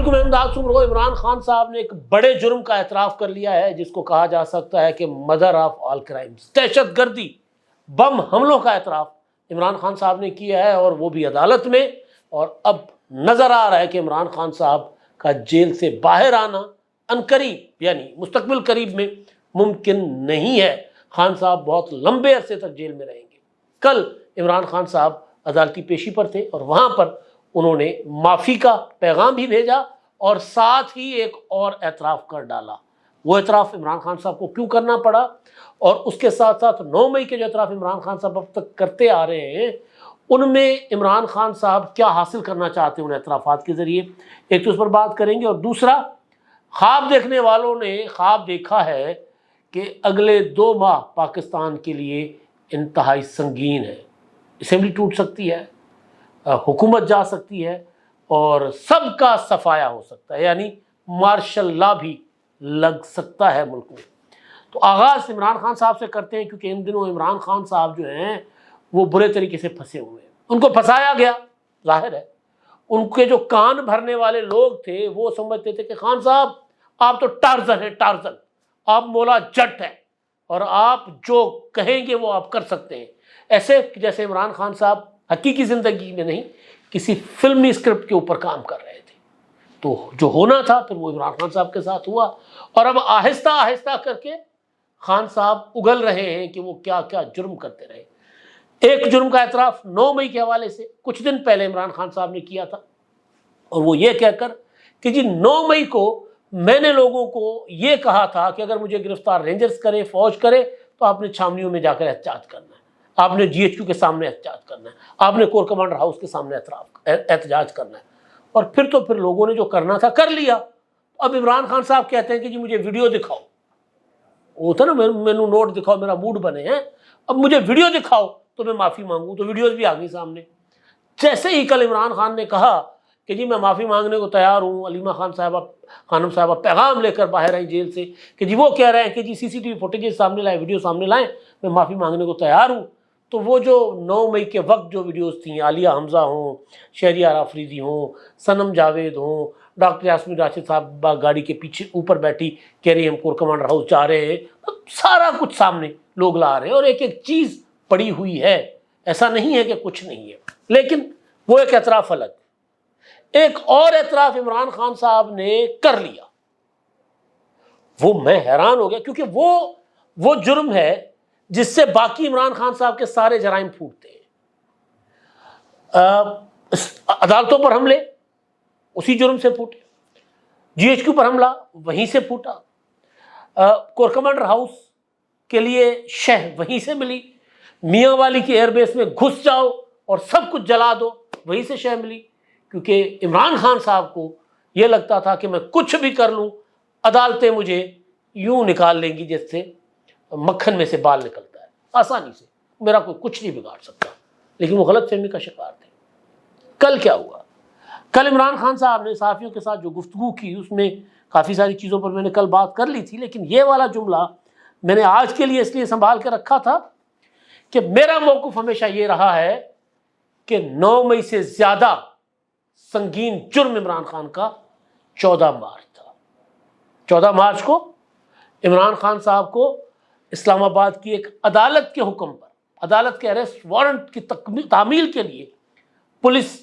علیکم امداد سمرو، عمران خان صاحب نے ایک بڑے جرم کا اعتراف کر لیا ہے جس کو کہا جا سکتا ہے کہ مدر آف آل کرائمز، دہشت گردی بم حملوں کا اعتراف عمران خان صاحب نے کیا ہے، اور وہ بھی عدالت میں۔ اور اب نظر آ رہا ہے کہ عمران خان صاحب کا جیل سے باہر آنا عنقریب یعنی مستقبل قریب میں ممکن نہیں ہے۔ خان صاحب بہت لمبے عرصے تک جیل میں رہیں گے۔ کل عمران خان صاحب عدالتی پیشی پر تھے اور وہاں پر انہوں نے معافی کا پیغام بھی بھیجا اور ساتھ ہی ایک اور اعتراف کر ڈالا۔ وہ اعتراف عمران خان صاحب کو کیوں کرنا پڑا، اور اس کے ساتھ ساتھ 9 مئی کے جو اعتراف عمران خان صاحب اب تک کرتے آ رہے ہیں ان میں عمران خان صاحب کیا حاصل کرنا چاہتے ہیں ان اعترافات کے ذریعے، ایک تو اس پر بات کریں گے، اور دوسرا خواب دیکھنے والوں نے خواب دیکھا ہے کہ اگلے 2 ماہ پاکستان کے لیے انتہائی سنگین ہے۔ اسمبلی ٹوٹ سکتی ہے، حکومت جا سکتی ہے، اور سب کا صفایا ہو سکتا ہے، یعنی مارشل لا بھی لگ سکتا ہے ملک میں۔ تو آغاز عمران خان صاحب سے کرتے ہیں، کیونکہ ان دنوں عمران خان صاحب جو ہیں وہ برے طریقے سے پھنسے ہوئے ہیں، ان کو پھنسایا گیا، ظاہر ہے۔ ان کے جو کان بھرنے والے لوگ تھے وہ سمجھتے تھے کہ خان صاحب آپ تو ٹارزن ہیں، ٹارزن، آپ مولا جٹ ہیں، اور آپ جو کہیں گے وہ آپ کر سکتے ہیں، ایسے جیسے عمران خان صاحب حقیقی زندگی میں نہیں کسی فلمی اسکرپٹ کے اوپر کام کر رہے تھے۔ تو جو ہونا تھا پھر وہ عمران خان صاحب کے ساتھ ہوا، اور اب آہستہ آہستہ کر کے خان صاحب اگل رہے ہیں کہ وہ کیا کیا جرم کرتے رہے۔ ایک جرم کا اعتراف 9 مئی کے حوالے سے کچھ دن پہلے عمران خان صاحب نے کیا تھا، اور وہ یہ کہہ کر کہ جی 9 مئی کو میں نے لوگوں کو یہ کہا تھا کہ اگر مجھے گرفتار رینجرز کرے، فوج کرے، تو آپ نے چھاونیوں میں جا کر احتجاج کرنا ہے، آپ نے GHQ کے سامنے احتجاج کرنا ہے، آپ نے کور کمانڈر ہاؤس کے سامنے احتجاج کرنا ہے۔ اور پھر تو پھر لوگوں نے جو کرنا تھا کر لیا۔ اب عمران خان صاحب کہتے ہیں کہ جی مجھے ویڈیو دکھاؤ، وہ تھا نا مینو نوٹ دکھاؤ، میرا موڈ بنے ہیں، اب مجھے ویڈیو دکھاؤ تو میں معافی مانگوں۔ تو ویڈیوز بھی آ گئی سامنے۔ جیسے ہی کل عمران خان نے کہا کہ جی میں معافی مانگنے کو تیار ہوں، علیمہ خانم صاحبہ پیغام لے کر باہر آئی جیل سے کہ جی وہ کہہ رہے ہیں کہ جی CCTV فوٹیجز سامنے لائیں، ویڈیو سامنے لائیں، میں معافی مانگنے کو تیار ہوں۔ تو وہ جو 9 مئی کے وقت جو ویڈیوز تھیں، عالیہ حمزہ ہوں، شہریار آفریدی ہوں، صنم جاوید ہوں، ڈاکٹر یاسمین راشد صاحبہ گاڑی کے پیچھے اوپر بیٹھی کہہ رہی ہم کور کمانڈر ہاؤس جا رہے ہیں، سارا کچھ سامنے لوگ لا رہے ہیں، اور ایک ایک چیز پڑی ہوئی ہے، ایسا نہیں ہے کہ کچھ نہیں ہے۔ لیکن وہ ایک اعتراف الگ، ایک اور اعتراف عمران خان صاحب نے کر لیا، وہ میں حیران ہو گیا، کیونکہ وہ جرم ہے جس سے باقی عمران خان صاحب کے سارے جرائم پھوٹتے ہیں۔ عدالتوں پر حملے اسی جرم سے پھوٹے، GHQ پر حملہ وہیں سے پھوٹا، کور کمانڈر ہاؤس کے لیے شہ وہیں سے ملی، میاں والی کی ایئر بیس میں گھس جاؤ اور سب کچھ جلا دو وہیں سے شہ ملی، کیونکہ عمران خان صاحب کو یہ لگتا تھا کہ میں کچھ بھی کر لوں عدالتیں مجھے یوں نکال لیں گی جس سے مکھن میں سے بال نکلتا ہے، آسانی سے، میرا کوئی کچھ نہیں بگاڑ سکتا۔ لیکن وہ غلط فہمی کا شکار تھے۔ کل کیا ہوا؟ کل عمران خان صاحب نے صحافیوں کے ساتھ جو گفتگو کی اس میں کافی ساری چیزوں پر میں نے کل بات کر لی تھی، لیکن یہ والا جملہ میں نے آج کے لیے اس لیے سنبھال کے رکھا تھا کہ میرا موقف ہمیشہ یہ رہا ہے کہ 9 مئی سے زیادہ سنگین جرم عمران خان کا 14 مارچ تھا۔ 14 مارچ کو عمران خان صاحب کو اسلام آباد کی ایک عدالت کے حکم پر، عدالت کے اریسٹ وارنٹ کی تعمیل کے لیے پولیس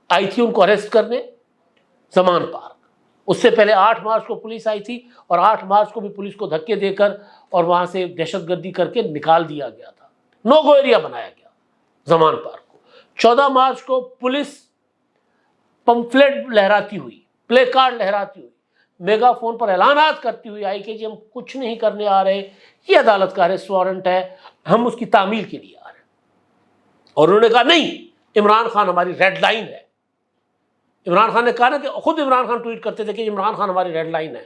آئی تھی ان کو اریسٹ کرنے زمان پارک۔ اس سے پہلے 8 مارچ کو پولیس آئی تھی، اور 8 مارچ کو بھی پولیس کو دھکے دے کر اور وہاں سے دہشت گردی کر کے نکال دیا گیا تھا، نو گو ایریا بنایا گیا زمان پارک کو۔ 14 مارچ کو پولیس پمفلیٹ لہراتی ہوئی، پلے کارڈ لہراتی ہوئی، میگا فون پر اعلانات کرتی ہوئی آئی کہ جی ہم کچھ نہیں کرنے آ رہے، یہ عدالت کا اریسٹ وارنٹ ہے، ہم اس کی تعمیل کے لیے آ رہے ہیں۔ اور انہوں نے کہا نہیں، عمران خان ہماری ریڈ لائن ہے۔ عمران خان نے کہا نا کہ خود عمران خان ٹویٹ کرتے تھے کہ عمران خان ہماری ریڈ لائن ہے،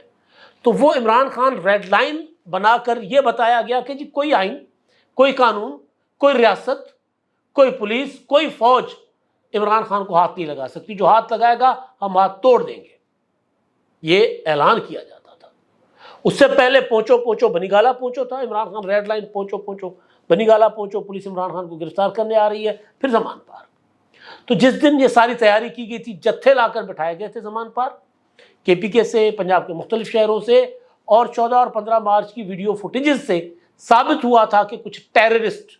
تو وہ عمران خان ریڈ لائن بنا کر یہ بتایا گیا کہ جی کوئی آئین، کوئی قانون، کوئی ریاست، کوئی پولیس، کوئی فوج عمران خان کو ہاتھ نہیں لگا سکتی، جو ہاتھ لگائے گا ہم ہاتھ توڑ دیں گے، یہ اعلان کیا جاتا تھا۔ اس سے پہلے پہنچو پہنچو بنی گالا پہنچو تھا، عمران خان ریڈ لائن پہنچو پہنچو بنی گالا پہنچو، پولیس عمران خان کو گرفتار کرنے آ رہی ہے، پھر زمان پارک۔ تو جس دن یہ ساری تیاری کی گئی تھی، جتھے لا کر بٹھائے گئے تھے زمان پارک، KPK سے, پنجاب کے مختلف شہروں سے اور 14 اور 15 مارچ کی ویڈیو فوٹیجز سے ثابت ہوا تھا کہ کچھ ٹیررسٹ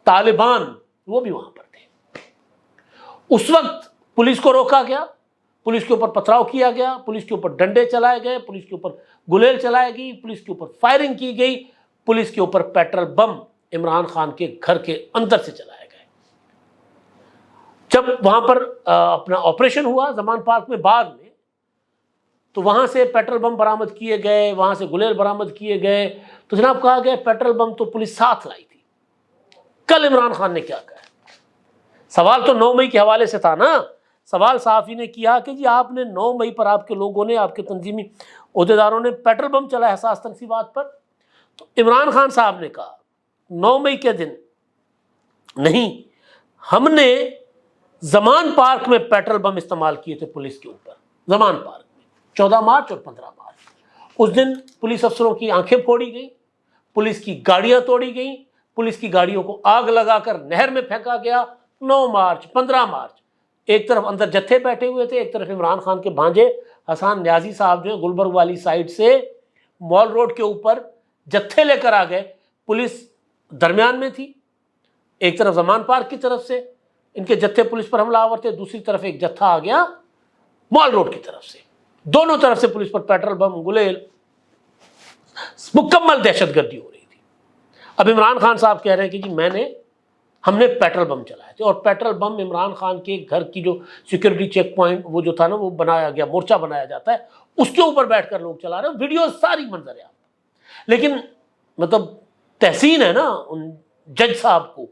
طالبان وہ بھی وہاں پر تھے۔ اس وقت پولیس کو روکا گیا، پولیس کے اوپر پتھراؤ کیا گیا، پولیس کے اوپر ڈنڈے چلائے گئے، پولیس کے اوپر گلیل چلائی گئی، پولیس کے اوپر فائرنگ کی گئی، پولیس کے اوپر پیٹرول بم عمران خان کے گھر کے اندر سے چلائے گئے۔ جب وہاں پر اپنا آپریشن ہوا زمان پارک میں بعد میں، تو وہاں سے پیٹرول بم برآمد کیے گئے، وہاں سے گلیل برآمد کیے گئے، تو جناب کہا گیا پیٹرول بم تو پولیس ساتھ لائی تھی۔ کل عمران خان نے کیا کہا؟ سوال تو 9 مئی کے حوالے سے تھا نا، سوال صحافی نے کیا کہ جی آپ نے 9 مئی پر آپ کے لوگوں نے، آپ کے تنظیمی عہدیداروں نے پیٹرول بم چلایا حساس تنصیبات پر، تو عمران خان صاحب نے کہا 9 مئی کے دن نہیں، ہم نے زمان پارک میں پیٹرول بم استعمال کیے تھے پولیس کے اوپر، زمان پارک میں 14 مارچ اور 15 مارچ۔ اس دن پولیس افسروں کی آنکھیں پھوڑی گئی، پولیس کی گاڑیاں توڑی گئیں، پولیس کی گاڑیوں کو آگ لگا کر نہر میں پھینکا گیا۔ 9 مارچ 15 مارچ ایک طرف اندر جتھے بیٹھے ہوئے تھے، ایک طرف عمران خان کے بھانجے حسان نیازی صاحب جو گلبرگ والی سائڈ سے مال روڈ کے اوپر جتھے لے کر آ گئے، پولیس درمیان میں تھی، ایک طرف زمان پارک کی طرف سے ان کے جتھے پولیس پر حملہ آور تھے، دوسری طرف ایک جتھا آ گیا مال روڈ کی طرف سے، دونوں طرف سے پولیس پر پیٹرول بم گلیل، مکمل دہشت گردی ہو رہی تھی۔ اب عمران خان صاحب کہہ رہے ہیں کہ جی ہم نے پیٹرول بم چلائے تھے، اور پیٹرول بم عمران خان کے گھر کی جو سیکورٹی چیک پوائنٹ وہ جو تھا نا، وہ بنایا گیا، مورچہ بنایا جاتا ہے، اس کے اوپر بیٹھ کر لوگ چلا رہے ہیں، ویڈیو ساری منظر ہے آپ۔ لیکن مطلب تحسین ہے نا ان جج صاحب کو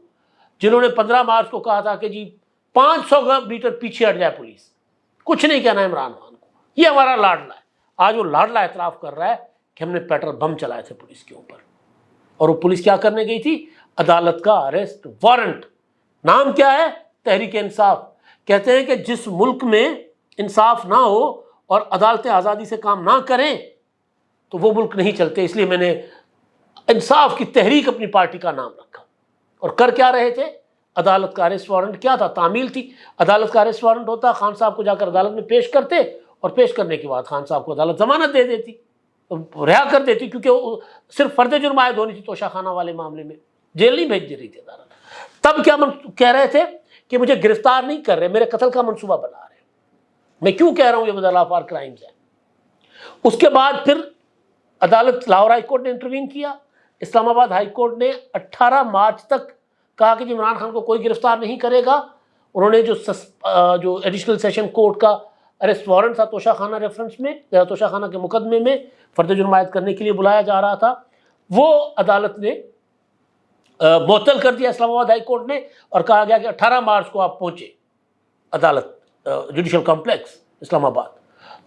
جنہوں نے 15 مارچ کو کہا تھا کہ جی 500 میٹر پیچھے ہٹ جائے پولیس، کچھ نہیں کہنا عمران خان کو، یہ ہمارا لاڈلا ہے۔ آج وہ لاڈلا اعتراف کر رہا ہے کہ ہم نے پیٹرول بم چلائے تھے پولیس کے اوپر، اور وہ پولیس کیا کرنے گئی تھی؟ عدالت کا اریسٹ وارنٹ۔ نام کیا ہے؟ تحریک انصاف۔ کہتے ہیں کہ جس ملک میں انصاف نہ ہو اور عدالتیں آزادی سے کام نہ کریں تو وہ ملک نہیں چلتے، اس لیے میں نے انصاف کی تحریک اپنی پارٹی کا نام رکھا۔ اور کر کیا رہے تھے؟ عدالت کا اریسٹ وارنٹ کیا تھا؟ تعمیل تھی۔ عدالت کا اریسٹ وارنٹ ہوتا، خان صاحب کو جا کر عدالت میں پیش کرتے، اور پیش کرنے کے بعد خان صاحب کو عدالت ضمانت دے دیتی، رہا کر دیتی، کیونکہ وہ صرف فرد جرم عائد ہونی تھی توشہ خانہ والے معاملے میں، جیل نہیں بھیج دے رہی تھی عدالت۔ تب کیا کہہ رہے تھے کہ مجھے گرفتار نہیں کر رہے، میرے قتل کا منصوبہ بنا رہے ہیں، میں کیوں کہہ رہا ہوں یہ مظاہرہ فار کرائمز ہے۔ اس کے بعد پھر عدالت لاہور ہائی کورٹ نے انٹروین کیا، اسلام آباد ہائی کورٹ نے 18 مارچ تک کہا کہ عمران خان کو کوئی گرفتار نہیں کرے گا۔ انہوں نے جو ایڈیشنل سیشن کورٹ کا اریسٹ وارنٹ تھا توشہ خانہ ریفرنس میں، توشہ خانہ کے مقدمے میں فرد جرم عائد کرنے کے لیے بلایا جا رہا تھا، وہ عدالت نے معطل کر دیا اسلام آباد ہائی کورٹ نے، اور کہا گیا کہ 18 مارچ کو آپ پہنچے عدالت جوڈیشل کمپلیکس اسلام آباد۔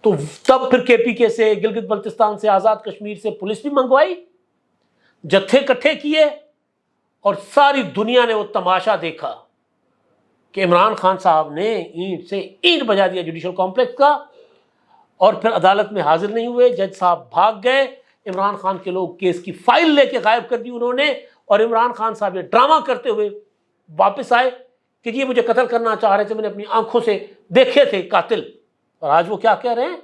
تو تب پھر KPK سے، گلگت بلتستان سے، آزاد کشمیر سے پولیس بھی منگوائی، جتھے اکٹھے کیے، اور ساری دنیا نے وہ تماشا دیکھا کہ عمران خان صاحب نے اینٹ سے اینٹ بجا دیا جوڈیشل کمپلیکس کا، اور پھر عدالت میں حاضر نہیں ہوئے، جج صاحب بھاگ گئے، عمران خان کے لوگ کیس کی فائل لے کے غائب کر دی انہوں نے، اور عمران خان صاحب یہ ڈرامہ کرتے ہوئے واپس آئے کہ یہ مجھے قتل کرنا چاہ رہے تھے، میں نے اپنی آنکھوں سے دیکھے تھے قاتل۔ اور آج وہ کیا کہہ رہے ہیں؟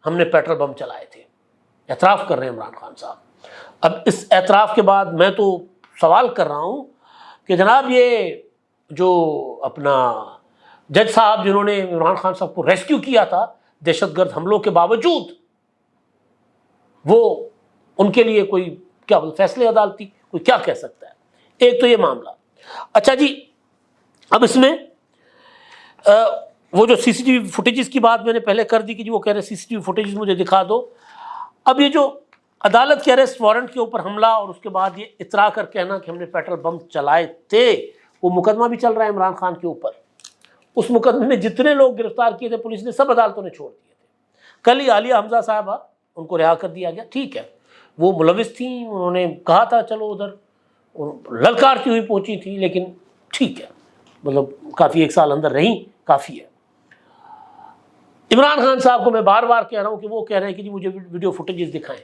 ہم نے پیٹرول بم چلائے تھے، اعتراف کر رہے ہیں عمران خان صاحب۔ اب اس اعتراف کے بعد میں تو سوال کر رہا ہوں کہ جناب یہ جو اپنا جج صاحب جنہوں نے عمران خان صاحب کو ریسکیو کیا تھا دہشت گرد حملوں کے باوجود، وہ ان کے لیے کوئی کیا فیصلے عدالتی کوئی کیا کہہ سکتا ہے؟ ایک تو یہ معاملہ۔ اچھا جی، اب اس میں وہ جو CCTV فوٹیجز کی بات میں نے پہلے کر دی کہ جی وہ کہہ رہے CCTV فوٹیجز مجھے دکھا دو۔ اب یہ جو عدالت کے اریسٹ وارنٹ کے اوپر حملہ اور اس کے بعد یہ اترا کر کہنا کہ ہم نے پیٹرول بم چلائے تھے، وہ مقدمہ بھی چل رہا ہے عمران خان کے اوپر۔ اس مقدمے میں جتنے لوگ گرفتار کیے تھے پولیس نے سب عدالتوں نے چھوڑ دیے تھے۔ کل ہی عالیہ حمزہ صاحبہ ان کو رہا کر دیا گیا، ٹھیک ہے، وہ ملوث تھیں، انہوں نے کہا تھا چلو ادھر للکارتی ہوئی پہنچی تھی، لیکن ٹھیک ہے، مطلب کافی 1 سال اندر رہیں، کافی ہے۔ عمران خان صاحب کو میں بار بار کہہ رہا ہوں کہ وہ کہہ رہے ہیں کہ جی مجھے ویڈیو فوٹیجز دکھائیں۔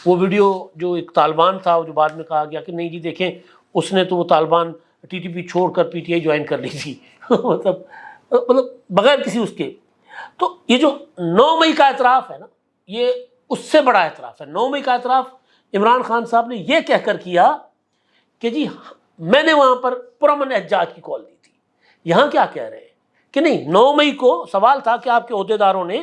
وہ ویڈیو جو ایک طالبان تھا، جو بعد میں کہا گیا کہ نہیں جی دیکھیں اس نے تو وہ طالبان TTP چھوڑ کر PTI جوائن کر لی تھی، مطلب بغیر کسی اس کے۔ تو یہ جو 9 مئی کا اعتراف ہے نا، یہ اس سے بڑا اعتراف ہے۔ 9 مئی کا اعتراف عمران خان صاحب نے یہ کہہ کر کیا کہ جی میں نے وہاں پر پرامن احتجاج کی کال دی تھی۔ یہاں کیا کہہ رہے ہیں کہ نہیں، 9 مئی کو سوال تھا کہ آپ کے عہدیداروں نے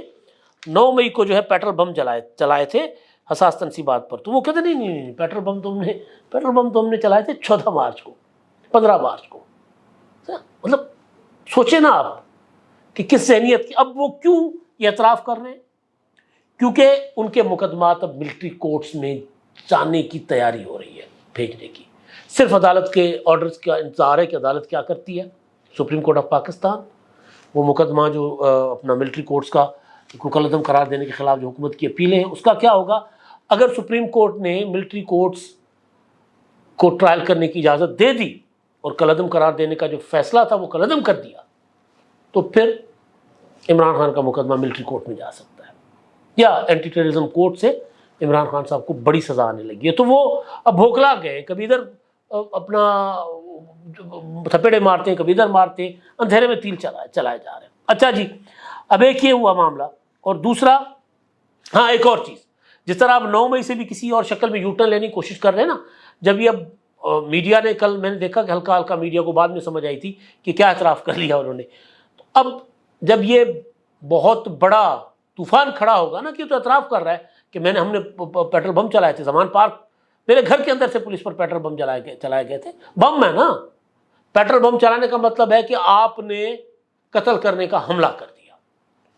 9 مئی کو جو ہے پیٹرول بم چلائے تھے حساس تنصیبات پر، تو وہ کہتے نہیں، پیٹرول بم تو ہم نے چلائے تھے 14 مارچ کو، 15 مارچ کو۔ مطلب سوچیں نا آپ کہ کس ذہنیت کی، اب وہ کیوں یہ اعتراف کر رہے ہیں؟ کیونکہ ان کے مقدمات اب ملٹری کورٹس میں جانے کی تیاری ہو رہی ہے، بھیجنے کی۔ صرف عدالت کے آرڈرز کا انتظار ہے کہ عدالت کیا کرتی ہے، سپریم کورٹ آف پاکستان۔ وہ مقدمہ جو اپنا ملٹری کورٹس کا کالعدم قرار دینے کے خلاف جو حکومت کی اپیلیں ہیں، اس کا کیا ہوگا؟ اگر سپریم کورٹ نے ملٹری کورٹس کو ٹرائل کرنے کی اجازت دے دی اور کالعدم قرار دینے کا جو فیصلہ تھا وہ کالعدم کر دیا، تو پھر عمران خان کا مقدمہ ملٹری کورٹ میں جا سکتا ہے، یا اینٹی ٹیررزم کورٹ سے عمران خان صاحب کو بڑی سزا آنے لگی ہے۔ تو وہ اب بھوکلا گئے، کبھی ادھر اپنا تھپیڑے مارتے ہیں، کبھی ادھر مارتے ہیں، اندھیرے میں تیل چلائے جا رہے ہیں۔ اچھا جی، اب ایک یہ ہوا معاملہ، اور دوسرا، ہاں ایک اور چیز، جس طرح آپ 9 مئی سے بھی کسی اور شکل میں یوٹرن لینے کی کوشش کر رہے ہیں نا، جب یہ اب میڈیا نے، کل میں نے دیکھا کہ ہلکا ہلکا میڈیا کو بعد میں سمجھ آئی تھی کہ کیا اعتراف کر لیا انہوں نے، تو اب جب یہ بہت بڑا طوفان کھڑا ہوگا نا، کہ تو اعتراف کر رہا ہے کہ ہم نے پیٹرول بم چلائے تھے زمان پارک، میرے گھر کے اندر سے پولیس پر پیٹرول بم چلائے گئے تھے، بم ہے نا، پیٹرول بم چلانے کا مطلب ہے کہ آپ نے قتل کرنے کا حملہ کر دیا،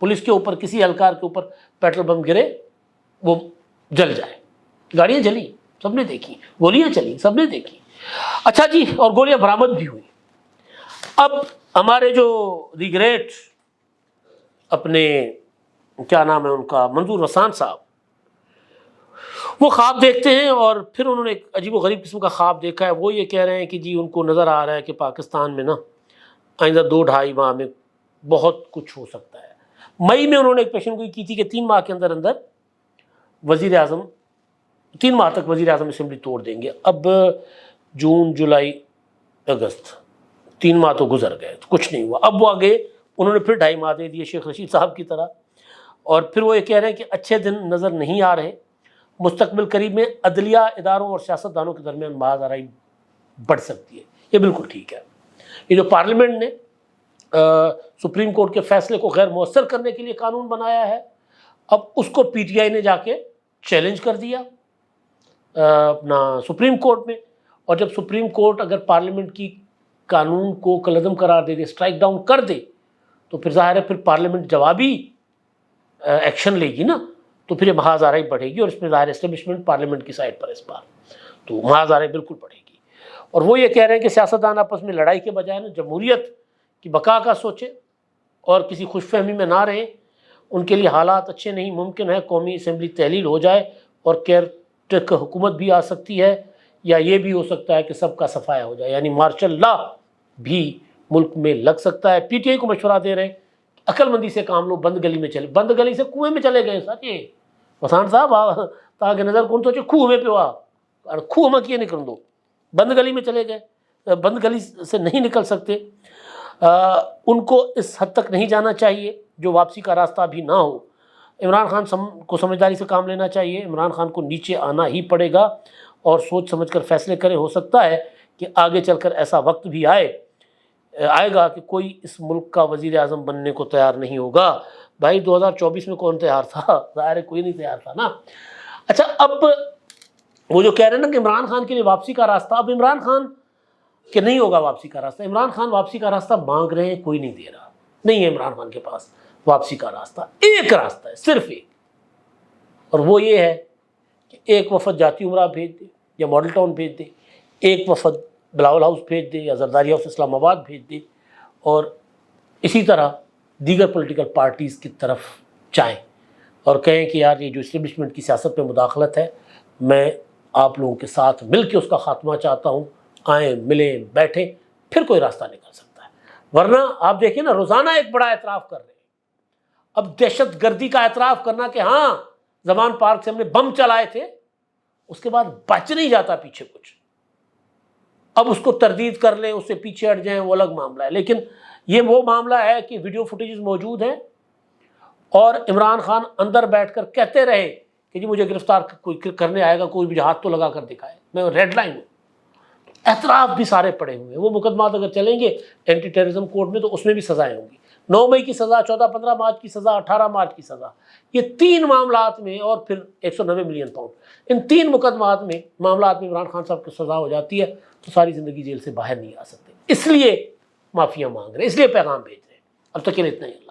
پولیس کے اوپر، کسی اہلکار کے اوپر پیٹرول بم گرے، وہ جل جائے، گاڑیاں جلی سب نے دیکھی، گولیاں چلی سب نے دیکھی۔ اچھا جی، اور گولیاں برآمد بھی ہوئی۔ اب ہمارے جو دی گریٹ اپنے کیا نام ہے ان کا، منظور رسان صاحب، وہ خواب دیکھتے ہیں، اور پھر انہوں نے ایک عجیب و غریب قسم کا خواب دیکھا ہے۔ وہ یہ کہہ رہے ہیں کہ جی ان کو نظر آ رہا ہے کہ پاکستان میں نا آئندہ 2-2.5 ماہ میں بہت کچھ ہو سکتا ہے۔ مئی میں انہوں نے ایک پیشن گوئی کی تھی کہ 3 ماہ کے اندر وزیر اعظم 3 ماہ تک وزیر اعظم اسمبلی توڑ دیں گے۔ اب جون، جولائی، اگست، 3 ماہ تو گزر گئے، تو کچھ نہیں ہوا۔ اب وہ آگے انہوں نے پھر 2.5 ماہ دے دیے شیخ رشید صاحب کی طرح، اور پھر وہ یہ کہہ رہے ہیں کہ اچھے دن نظر نہیں آ رہے، مستقبل قریب میں عدلیہ اداروں اور سیاستدانوں کے درمیان محاذ آرائی بڑھ سکتی ہے۔ یہ بالکل ٹھیک ہے۔ یہ جو پارلیمنٹ نے سپریم کورٹ کے فیصلے کو غیر مؤثر کرنے کے لیے قانون بنایا ہے، اب اس کو پی ٹی آئی نے جا کے چیلنج کر دیا اپنا سپریم کورٹ میں، اور جب سپریم کورٹ اگر پارلیمنٹ کی قانون کو کالعدم قرار دے دے، اسٹرائک ڈاؤن کر دے، تو پھر ظاہر ہے پھر پارلیمنٹ جوابی ایکشن لے گی نا، تو پھر یہ محاذ آرائی بڑھے گی، اور اس میں ظاہر اسٹیبلشمنٹ پارلیمنٹ کی سائڈ پر اس بار تو محاذ آرائی بالکل بڑھے گی۔ اور وہ یہ کہہ رہے ہیں کہ سیاستدان آپس میں لڑائی کے بجائے نا جمہوریت کی بقا کا سوچیں اور کسی خوش فہمی میں نہ رہیں۔ ان کے لیے حالات اچھے نہیں، ممکن ہے قومی اسمبلی تحلیل ہو جائے اور کیئر ٹیکر حکومت بھی آ سکتی ہے، یا یہ بھی ہو سکتا ہے کہ سب کا صفایا ہو جائے، یعنی مارشل لا بھی ملک میں لگ سکتا ہے۔ پی ٹی آئی کو مشورہ دے رہے ہیں عقل مندی سے کام لو، بند گلی میں چلے، بند گلی سے کنویں میں چلے گئے ساتھ یہ وسان صاحب، تاکہ نظر کون سوچے کھوہ میں پیوا، کھوہ میں کیے نکل دو، بند گلی میں چلے گئے، بند گلی سے نہیں نکل سکتے۔ ان کو اس حد تک نہیں جانا چاہیے جو واپسی کا راستہ بھی نہ ہو۔ عمران خان کو سمجھداری سے کام لینا چاہیے، عمران خان کو نیچے آنا ہی پڑے گا اور سوچ سمجھ کر فیصلے کرے۔ ہو سکتا ہے کہ آگے چل کر ایسا وقت بھی آئے گا کہ کوئی اس ملک کا وزیر اعظم بننے کو تیار نہیں ہوگا۔ بھائی 2024 میں کون تیار تھا؟ ظاہر ہے کوئی نہیں تیار تھا نا۔ اچھا، اب وہ جو کہہ رہے ہیں نا کہ عمران خان کے لیے واپسی کا راستہ، اب عمران خان کہ نہیں ہوگا واپسی کا راستہ، عمران خان واپسی کا راستہ مانگ رہے ہیں، کوئی نہیں دے رہا، نہیں ہے عمران خان کے پاس واپسی کا راستہ۔ ایک راستہ ہے، صرف ایک، اور وہ یہ ہے کہ ایک وفد جاتی عمرہ بھیج دے یا ماڈل ٹاؤن بھیج دے، ایک وفد بلاول ہاؤس بھیج دے یا زرداری ہاؤس اسلام آباد بھیج دے، اور اسی طرح دیگر پولیٹیکل پارٹیز کی طرف جائیں اور کہیں کہ یار یہ جو اسٹیبلشمنٹ کی سیاست میں مداخلت ہے، میں آپ لوگوں کے ساتھ مل کے اس کا خاتمہ چاہتا ہوں، آئیں ملیں بیٹھیں، پھر کوئی راستہ نکل سکتا ہے۔ ورنہ آپ دیکھیں نا، روزانہ ایک بڑا اعتراف کر رہے ہیں۔ اب دہشت گردی کا اعتراف کرنا کہ ہاں زمان پارک سے ہم نے بم چلائے تھے، اس کے بعد بچ نہیں جاتا پیچھے کچھ۔ اب اس کو تردید کر لیں، اس سے پیچھے ہٹ جائیں، وہ الگ معاملہ ہے، لیکن یہ وہ معاملہ ہے کہ ویڈیو فوٹیجز موجود ہیں اور عمران خان اندر بیٹھ کر کہتے رہے کہ جی مجھے گرفتار کوئی کرنے آئے گا، کوئی بھی ہاتھ تو لگا کر دکھائے، میں ریڈ لائن ہوں۔ اعتراف بھی سارے پڑے ہوئے ہیں، وہ مقدمات اگر چلیں گے اینٹی ٹیررزم کورٹ میں تو اس میں بھی سزائیں ہوں گی، 9 مئی کی سزا، 14 15 مارچ کی سزا، 18 مارچ کی سزا، یہ 3 معاملات میں، اور پھر 190 ملین پاؤنڈ، ان 3 مقدمات میں معاملات میں عمران خان صاحب کی سزا ہو جاتی ہے تو ساری زندگی جیل سے باہر نہیں آ سکتے، اس لیے معافیاں مانگ رہے ہیں، اس لیے پیغام بھیج رہے ہیں۔ اب تک کے لیے اتنا ہی۔